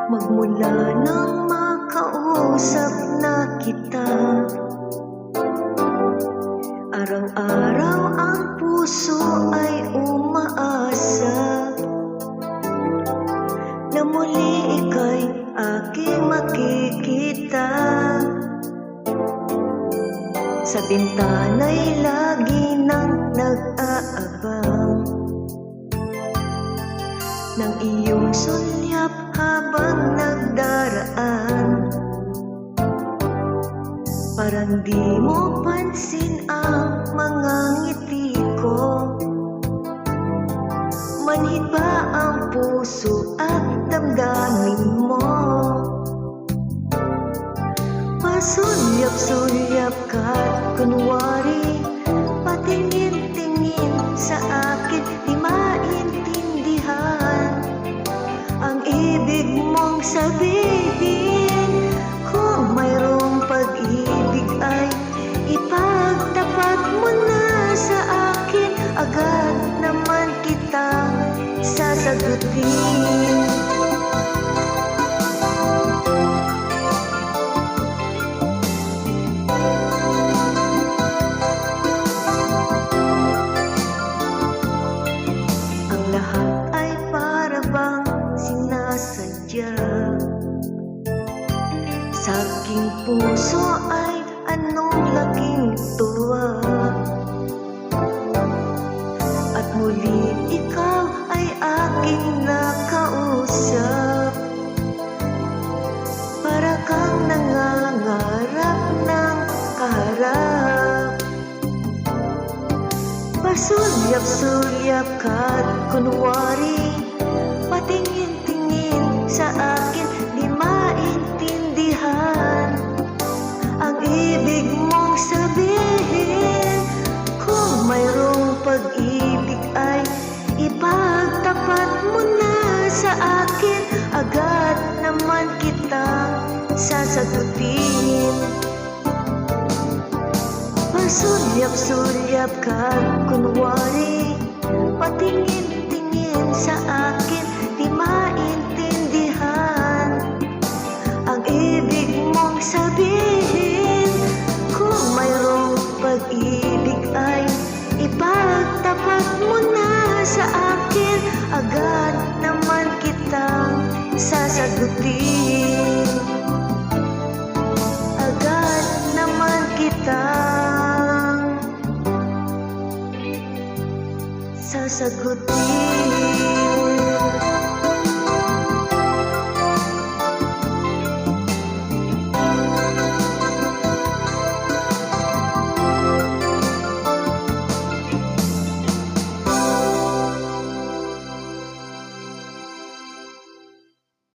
Magmula nang makausap na kita, araw-araw ang puso ay umaasa na muli ika'y aking makikita. Sa bintana'y lagi nang nag-aabang ng iyong sulyap habang nagdaraan. Parang di mo pansin ang mga ngiti ko, manhid ba ang puso at damdamin mo? Pasulyap-sulyap ka't kunwari patingin-tingin sa akin, di maintindihan ang ibig mong sabihin. Kung mayroong pag-ibig ay ipagtapat mo na sa akin, agad naman kita sasagutin. Ang lahat ay para bang sinasadya, sa aking puso ay anong laking tuwa. At muli ikaw ay aking nakausap, para kang nangangarap ng kaharap. Pasulyap-sulyap ka't kunwari patingin-tingin sa akin, di maintindihan ang ibig mong sabihin. Kung mayroong pag-ibig ay ipagtapat mo na sa akin, agad naman kitang sasagutin. Pasulyap-sulyap ka't kunwari patingin-tingin sa akin, di maintindihan ang ibig mong sabihin. Kung mayroong pag-ibig ay ipagtapat mo na sa akin, agad naman kitang sasagutin. Agad naman kitang sasagutin.